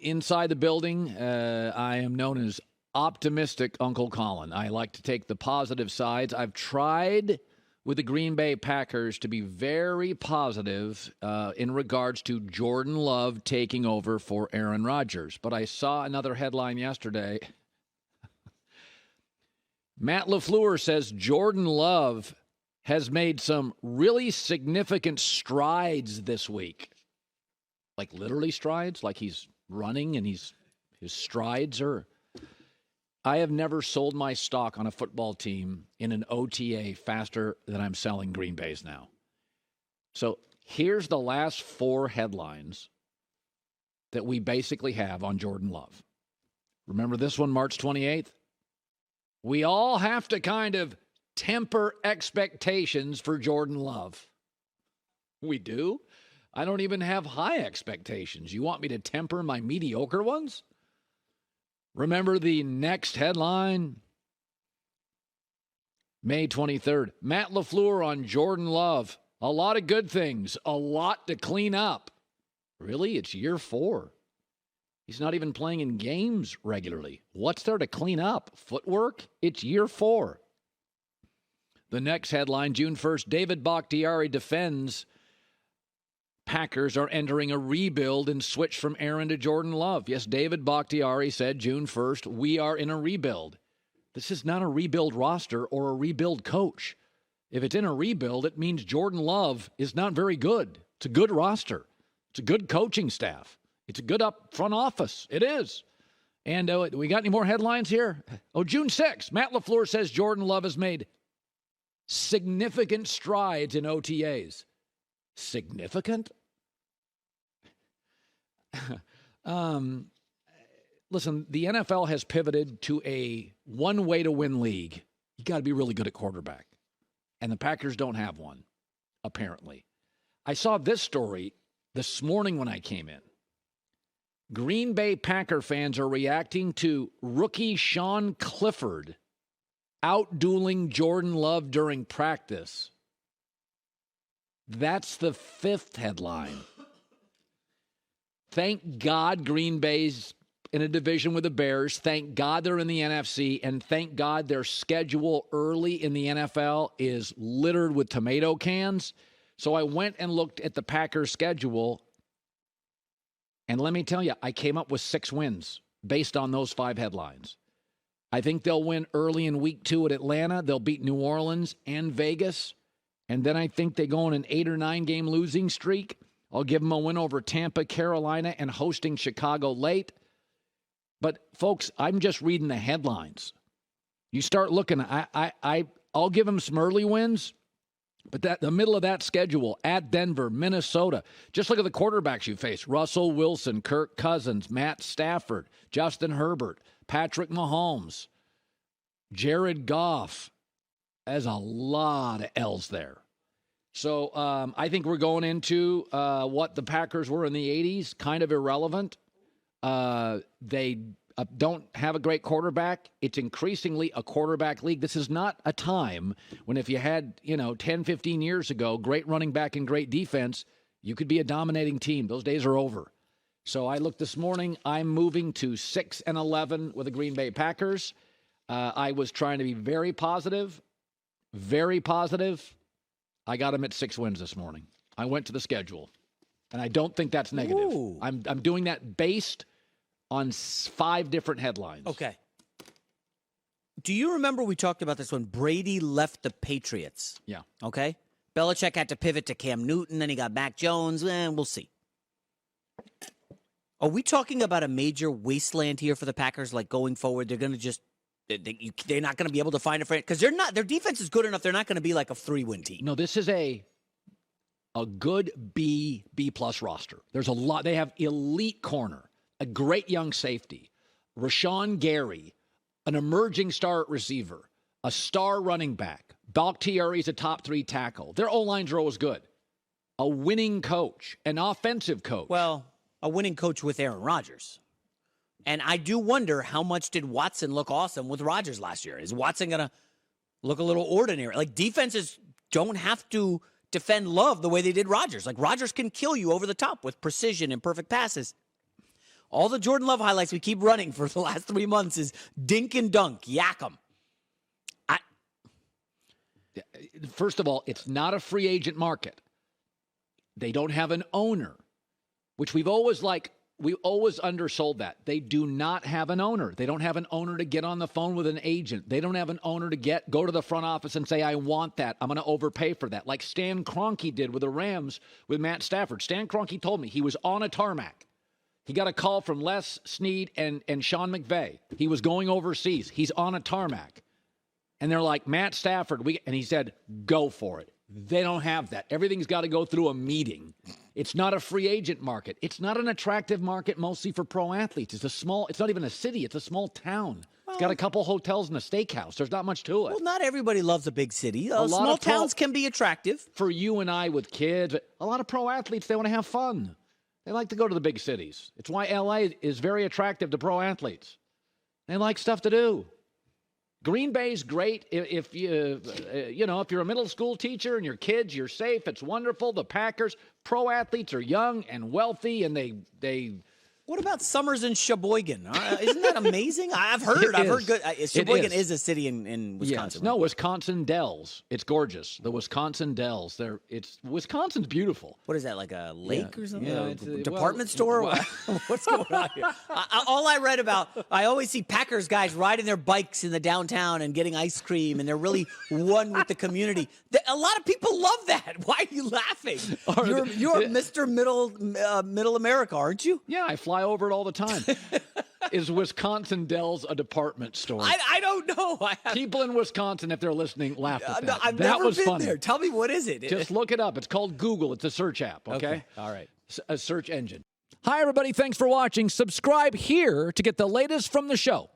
inside the building, I am known as optimistic Uncle Colin. I like to take the positive sides. I've tried with the Green Bay Packers to be very positive in regards to Jordan Love taking over for Aaron Rodgers. But I saw another headline yesterday. Matt LaFleur says Jordan Love has made some really significant strides this week. Like literally strides, like he's running and his strides are... I have never sold my stock on a football team in an OTA faster than I'm selling Green Bay's now. So here's the last 4 headlines that we basically have on Jordan Love. Remember this one, March 28th? We all have to kind of temper expectations for Jordan Love. We do? I don't even have high expectations. You want me to temper my mediocre ones? Remember the next headline? May 23rd. Matt LaFleur on Jordan Love. A lot of good things. A lot to clean up. Really? It's year 4. He's not even playing in games regularly. What's there to clean up? Footwork? It's year 4. The next headline, June 1st, David Bakhtiari defends Packers are entering a rebuild and switch from Aaron to Jordan Love. Yes, David Bakhtiari said June 1st, we are in a rebuild. This is not a rebuild roster or a rebuild coach. If it's in a rebuild, it means Jordan Love is not very good. It's a good roster. It's a good coaching staff. It's a good up front office. It is. And we got any more headlines here? Oh, June 6th, Matt LaFleur says Jordan Love has made significant strides in OTAs. Significant? Listen, the NFL has pivoted to a one-way-to-win league. You got to be really good at quarterback. And the Packers don't have one, apparently. I saw this story this morning when I came in. Green Bay Packer fans are reacting to rookie Sean Clifford out-dueling Jordan Love during practice. That's the 5th headline. Thank God Green Bay's in a division with the Bears. Thank God they're in the NFC. And thank God their schedule early in the NFL is littered with tomato cans. So I went and looked at the Packers' schedule. And let me tell you, I came up with 6 wins based on those 5 headlines. I think they'll win early in week 2 at Atlanta. They'll beat New Orleans and Vegas. And then I think they go on an 8 or 9 game losing streak. I'll give them a win over Tampa, Carolina, and hosting Chicago late. But, folks, I'm just reading the headlines. You start looking, I'll give them some early wins, but the middle of that schedule, at Denver, Minnesota, just look at the quarterbacks you face. Russell Wilson, Kirk Cousins, Matt Stafford, Justin Herbert, Patrick Mahomes, Jared Goff. There's a lot of L's there. So I think we're going into what the Packers were in the 80s, kind of irrelevant. They don't have a great quarterback. It's increasingly a quarterback league. This is not a time when if you had, 10, 15 years ago, great running back and great defense, you could be a dominating team. Those days are over. So I looked this morning. I'm moving to 6-11 with the Green Bay Packers. I was trying to be very positive. Very positive. I got them at 6 wins this morning. I went to the schedule, and I don't think that's negative. Ooh. I'm doing that based on 5 different headlines. Okay. Do you remember we talked about this when Brady left the Patriots? Yeah. Okay. Belichick had to pivot to Cam Newton, then he got Mac Jones, and we'll see. Are we talking about a major wasteland here for the Packers? Like going forward, they're going to just they're not going to be able to find a friend because they're not. Their defense is good enough. They're not going to be like a 3-win team. No, this is a good B plus roster. There's a lot. They have elite corner, a great young safety, Rashawn Gary, an emerging star receiver, a star running back. Bakhtiari's a top 3 tackle. Their O-lines are always good. A winning coach, an offensive coach. Well, a winning coach with Aaron Rodgers. And I do wonder how much did Watson look awesome with Rodgers last year? Is Watson going to look a little ordinary? Like defenses don't have to defend Love the way they did Rodgers. Like Rodgers can kill you over the top with precision and perfect passes. All the Jordan Love highlights we keep running for the last 3 months is dink and dunk, yak 'em. First of all, it's not a free agent market. They don't have an owner, which we always undersold that. They do not have an owner. They don't have an owner to get on the phone with an agent. They don't have an owner to go to the front office and say, I want that. I'm going to overpay for that. Like Stan Kroenke did with the Rams with Matt Stafford. Stan Kroenke told me he was on a tarmac. He got a call from Les Snead and Sean McVay. He was going overseas. He's on a tarmac. And they're like, Matt Stafford, and he said, go for it. They don't have that. Everything's got to go through a meeting. It's not a free agent market. It's not an attractive market mostly for pro athletes. It's not even a city. It's a small town. It's got a couple hotels and a steakhouse. There's not much to it. Well, not everybody loves a big city. Small towns can be attractive. For you and I with kids, a lot of pro athletes, they want to have fun. They like to go to the big cities. It's why LA is very attractive to pro athletes. They like stuff to do. Green Bay's great if you're a middle school teacher and your kids, you're safe. It's wonderful. The Packers, pro athletes are young and wealthy, and they. What about Summers in Sheboygan? Isn't that amazing? I've heard good. Sheboygan is a city in Wisconsin. Yes. No, Wisconsin Dells. It's gorgeous. The Wisconsin Dells. Wisconsin's beautiful. What is that, like a lake or something? Yeah, a department store? What's going on here? All I read about, I always see Packers guys riding their bikes in the downtown and getting ice cream, and they're really one with the community. A lot of people love that. Why are you laughing? You're Mr. Middle America, aren't you? Yeah, I fly over it all the time. Is Wisconsin Dells a department store? I don't know. People in Wisconsin, if they're listening, laugh at that. No, I've that never was been funny. there. Tell me, what is it? Just look it up. It's called Google. It's a search app, okay? All right. A search engine. Hi, everybody. Thanks for watching. Subscribe here to get the latest from the show.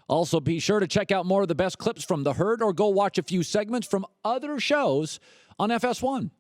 Also, be sure to check out more of the best clips from The Herd or go watch a few segments from other shows on FS1.